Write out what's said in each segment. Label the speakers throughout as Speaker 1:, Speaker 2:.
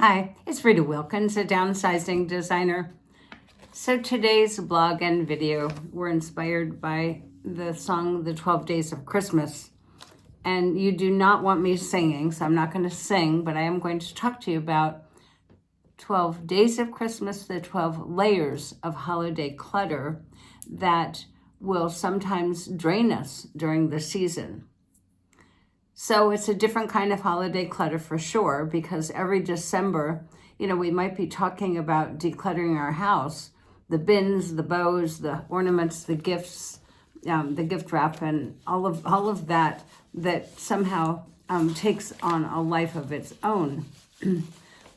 Speaker 1: Hi, it's Rita Wilkins, a Downsizing Designer. So today's blog and video were inspired by the song, The 12 Days of Christmas. And you do not want me singing, so I'm not going to sing, but I am going to talk to you about 12 Days of Christmas, the 12 layers of holiday clutter that will sometimes drain us during the season. So it's a different kind of holiday clutter for sure, because every December, we might be talking about decluttering our house, the bins, the bows, the ornaments, the gifts, the gift wrap, and all of that somehow takes on a life of its own.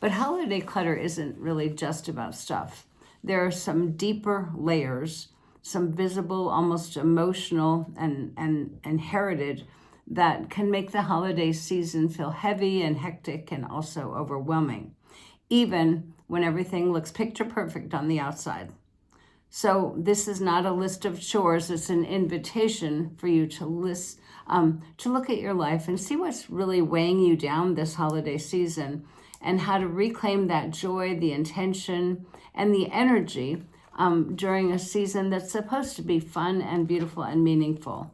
Speaker 1: But holiday clutter isn't really just about stuff. There are some deeper layers, some visible, almost emotional and inherited, that can make the holiday season feel heavy and hectic and also overwhelming, even when everything looks picture perfect on the outside. So this is not a list of chores, it's an invitation for you to look at your life and see what's really weighing you down this holiday season, and how to reclaim that joy, the intention, and the energy during a season that's supposed to be fun and beautiful and meaningful.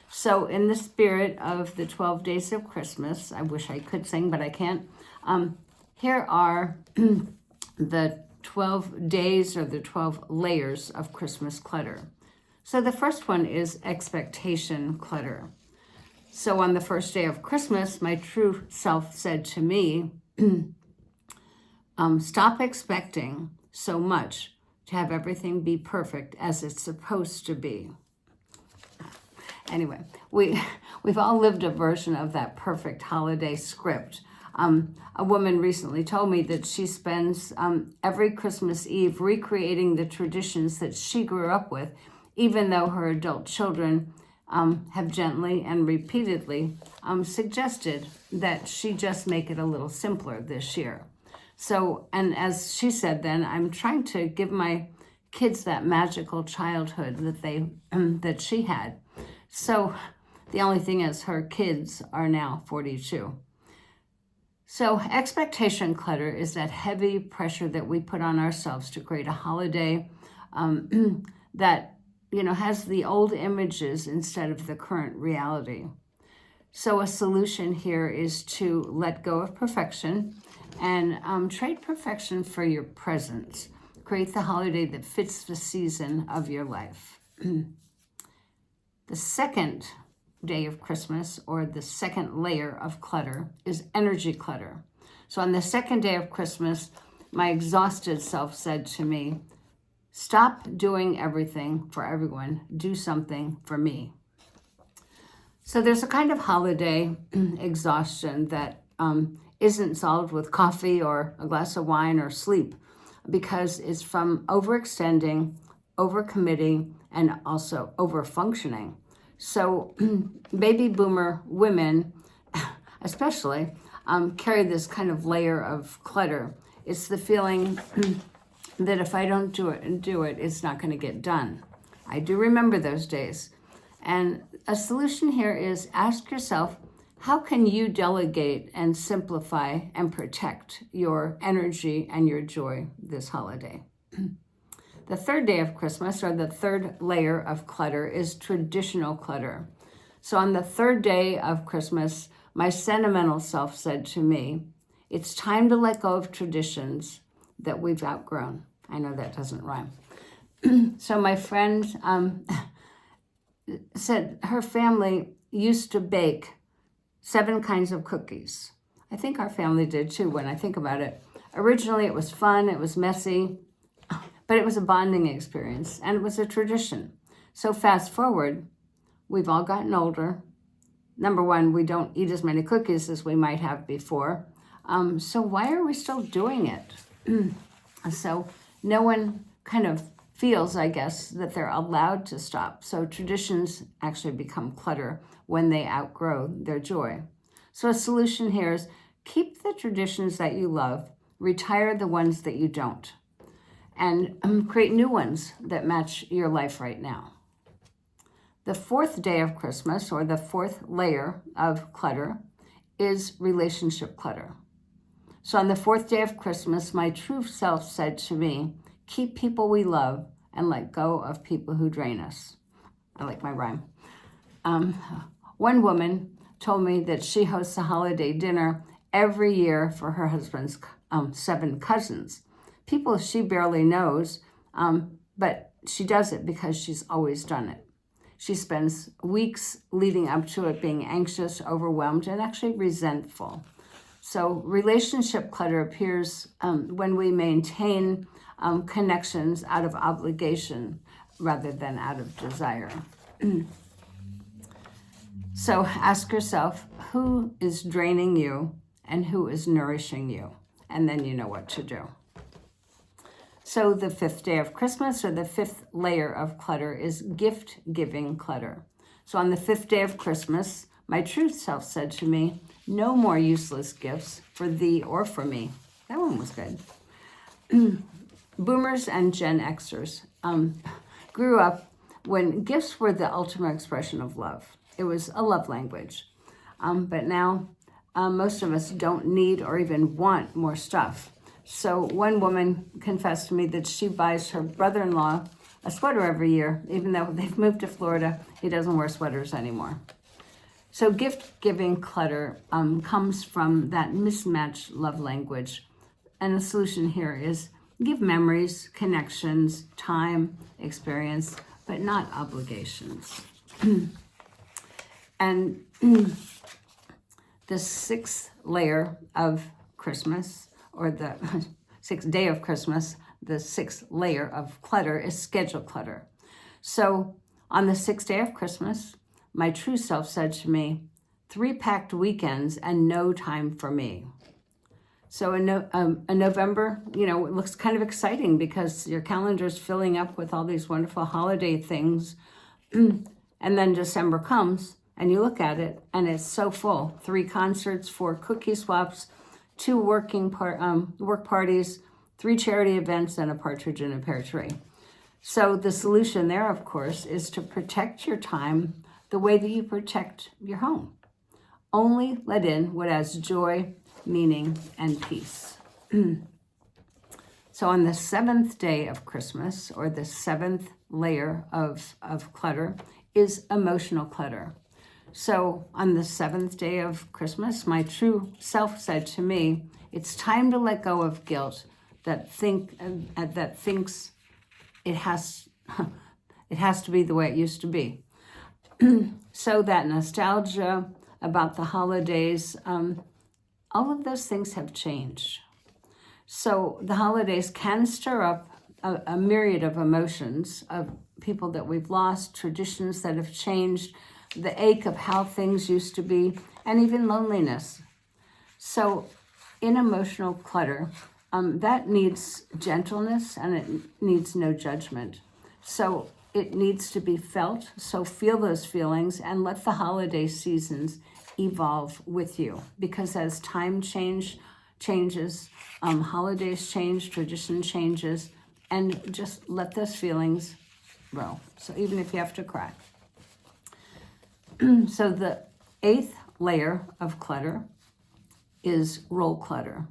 Speaker 1: So in the spirit of the 12 Days of Christmas, I wish I could sing, but I can't. Here are the 12 days, or the 12 layers of Christmas clutter. So the first one is expectation clutter. So on the first day of Christmas, my true self said to me, stop expecting so much to have everything be perfect as it's supposed to be. Anyway, we've all lived a version of that perfect holiday script. A woman recently told me that she spends every Christmas Eve recreating the traditions that she grew up with, even though her adult children have gently and repeatedly suggested that she just make it a little simpler this year. So, and as she said then, I'm trying to give my kids that magical childhood that she had. So the only thing is, her kids are now 42. So expectation clutter is that heavy pressure that we put on ourselves to create a holiday that, has the old images instead of the current reality. So a solution here is to let go of perfection and trade perfection for your presence. Create the holiday that fits the season of your life. The second day of Christmas, or the second layer of clutter, is energy clutter. So on the second day of Christmas, my exhausted self said to me, stop doing everything for everyone, do something for me. So there's a kind of holiday exhaustion that isn't solved with coffee or a glass of wine or sleep, because it's from overextending, overcommitting, and also over-functioning. So baby boomer women, especially, carry this kind of layer of clutter. It's the feeling that if I don't do it, it's not going to get done. I do remember those days. And a solution here is ask yourself, how can you delegate and simplify and protect your energy and your joy this holiday? The third day of Christmas, or the third layer of clutter, is traditional clutter. So on the third day of Christmas, my sentimental self said to me, it's time to let go of traditions that we've outgrown. I know that doesn't rhyme. So my friend said her family used to bake 7 kinds of cookies. I think our family did too, when I think about it. Originally, it was fun, it was messy, but it was a bonding experience, and it was a tradition. So fast forward, we've all gotten older. Number one, we don't eat as many cookies as we might have before. So why are we still doing it? So no one kind of feels, I guess, that they're allowed to stop. So traditions actually become clutter when they outgrow their joy. So a solution here is keep the traditions that you love, retire the ones that you don't, and create new ones that match your life right now. The fourth day of Christmas, or the fourth layer of clutter, is relationship clutter. So on the fourth day of Christmas, my true self said to me, keep people we love and let go of people who drain us. I like my rhyme. One woman told me that she hosts a holiday dinner every year for her husband's 7 cousins, people she barely knows, but she does it because she's always done it. She spends weeks leading up to it being anxious, overwhelmed, and actually resentful. So relationship clutter appears when we maintain connections out of obligation rather than out of desire. So ask yourself, who is draining you and who is nourishing you? And then you know what to do. So the 5th day of Christmas, or the 5th layer of clutter, is gift-giving clutter. So on the 5th day of Christmas, my true self said to me, no more useless gifts for thee or for me. That one was good. Boomers and Gen Xers grew up when gifts were the ultimate expression of love. It was a love language. But now most of us don't need or even want more stuff. So one woman confessed to me that she buys her brother-in-law a sweater every year, even though they've moved to Florida, he doesn't wear sweaters anymore. So gift-giving clutter comes from that mismatched love language. And the solution here is give memories, connections, time, experience, but not obligations. And the 6th layer of Christmas, or the 6th day of Christmas, the 6th layer of clutter is schedule clutter. So on the 6th day of Christmas, my true self said to me, 3 packed weekends and no time for me. So in November, it looks kind of exciting because your calendar's filling up with all these wonderful holiday things. And then December comes and you look at it and it's so full. 3 concerts, 4 cookie swaps, 2 work parties, 3 charity events, and a partridge in a pear tree. So the solution there, of course, is to protect your time the way that you protect your home. Only let in what adds joy, meaning, and peace. So on the 7th day of Christmas, or the 7th layer of clutter, is emotional clutter. So on the 7th day of Christmas, my true self said to me, it's time to let go of guilt that thinks it has to be the way it used to be. So that nostalgia about the holidays, all of those things have changed. So the holidays can stir up a myriad of emotions of people that we've lost, traditions that have changed, the ache of how things used to be, and even loneliness. So in emotional clutter, that needs gentleness and it needs no judgment. So it needs to be felt. So feel those feelings and let the holiday seasons evolve with you. Because as time changes, holidays change, tradition changes, and just let those feelings roll. So even if you have to cry. So the 8th layer of clutter is roll clutter.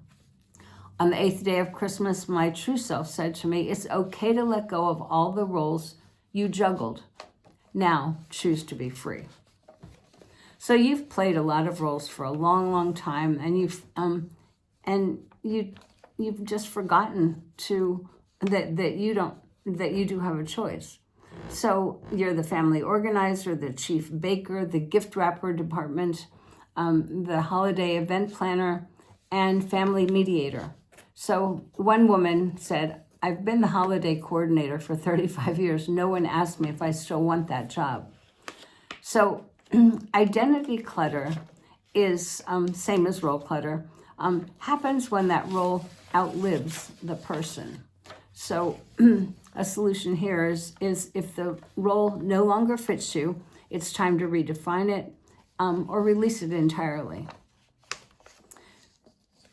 Speaker 1: On the 8th day of Christmas, my true self said to me, it's okay to let go of all the roles you juggled. Now choose to be free. So you've played a lot of roles for a long, long time, and you've just forgotten that you do have a choice. So you're the family organizer, the chief baker, the gift wrapper department, the holiday event planner, and family mediator. So one woman said, I've been the holiday coordinator for 35 years. No one asked me if I still want that job. So identity clutter is same as role clutter, happens when that role outlives the person. So a solution here is if the role no longer fits you, it's time to redefine it or release it entirely.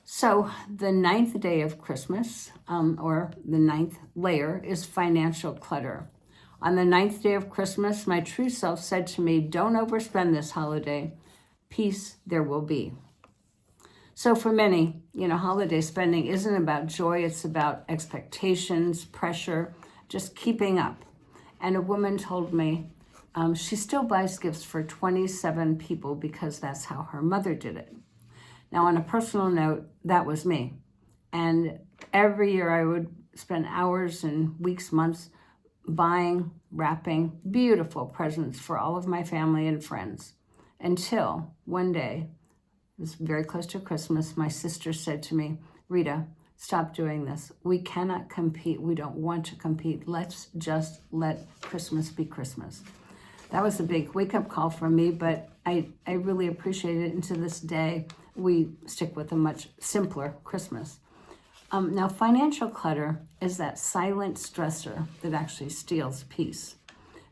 Speaker 1: So the 9th day of Christmas, or the 9th layer, is financial clutter. On the 9th day of Christmas, my true self said to me, don't overspend this holiday. Peace there will be. So for many, holiday spending isn't about joy, it's about expectations, pressure, just keeping up. And a woman told me she still buys gifts for 27 people because that's how her mother did it. Now, on a personal note, that was me. And every year I would spend hours and weeks, months buying, wrapping beautiful presents for all of my family and friends. Until one day, it was very close to Christmas, my sister said to me, Rita, stop doing this. We cannot compete. We don't want to compete. Let's just let Christmas be Christmas. That was a big wake-up call for me, but I really appreciate it. And to this day, we stick with a much simpler Christmas. Now, financial clutter is that silent stressor that actually steals peace.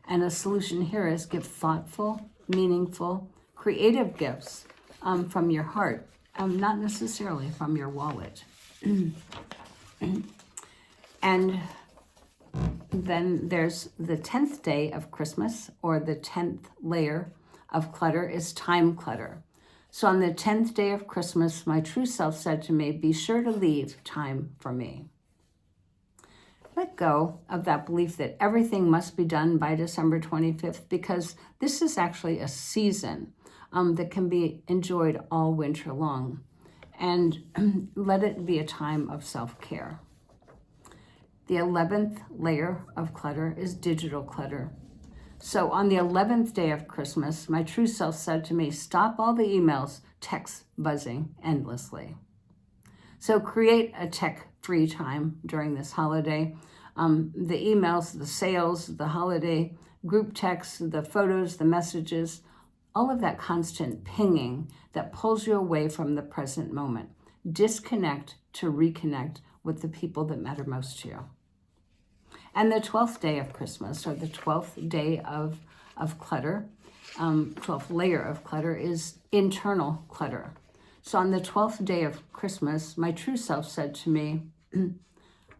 Speaker 1: And a solution here is give thoughtful, meaningful, creative gifts from your heart, not necessarily from your wallet. And then there's the 10th day of Christmas, or the 10th layer of clutter is time clutter. So on the 10th day of Christmas, my true self said to me, be sure to leave time for me. Let go of that belief that everything must be done by December 25th, because this is actually a season that can be enjoyed all winter long. And let it be a time of self-care. The 11th layer of clutter is digital clutter. So on the 11th day of Christmas, my true self said to me, stop all the emails, texts buzzing endlessly. So create a tech-free time during this holiday. The emails, the sales, the holiday group texts, the photos, the messages, all of that constant pinging that pulls you away from the present moment. Disconnect to reconnect with the people that matter most to you. And the 12th day of Christmas, or the 12th day of clutter, 12th layer of clutter is internal clutter. So on the 12th day of Christmas, my true self said to me,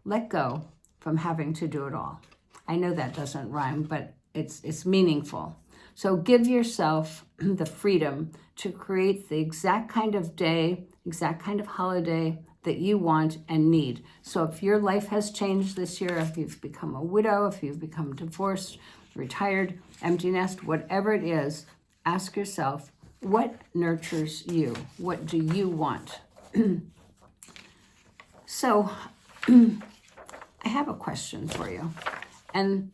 Speaker 1: let go from having to do it all. I know that doesn't rhyme, but it's meaningful. So give yourself the freedom to create the exact kind of day, exact kind of holiday that you want and need. So if your life has changed this year, if you've become a widow, if you've become divorced, retired, empty nest, whatever it is, ask yourself, what nurtures you? What do you want? So I have a question for you. And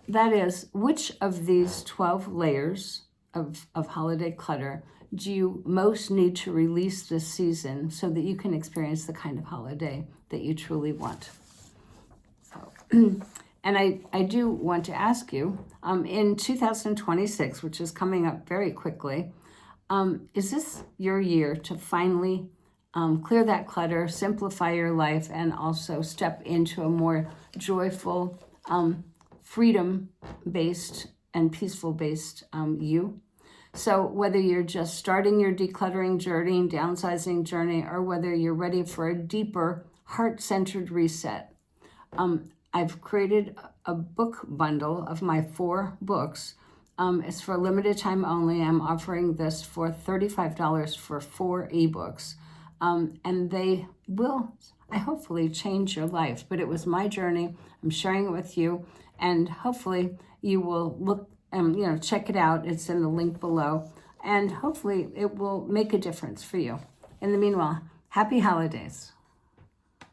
Speaker 1: that is, which of these 12 layers of holiday clutter do you most need to release this season so that you can experience the kind of holiday that you truly want? So, and I do want to ask you, in 2026, which is coming up very quickly, is this your year to finally clear that clutter, simplify your life, and also step into a more joyful, freedom-based and peaceful-based you? So whether you're just starting your decluttering journey, downsizing journey, or whether you're ready for a deeper, heart-centered reset, I've created a book bundle of my 4 books. It's for a limited time only. I'm offering this for $35 for 4 ebooks. And they will, I hopefully, change your life. But it was my journey. I'm sharing it with you. And hopefully you will look and check it out. It's in the link below. And hopefully it will make a difference for you. In the meanwhile, happy holidays.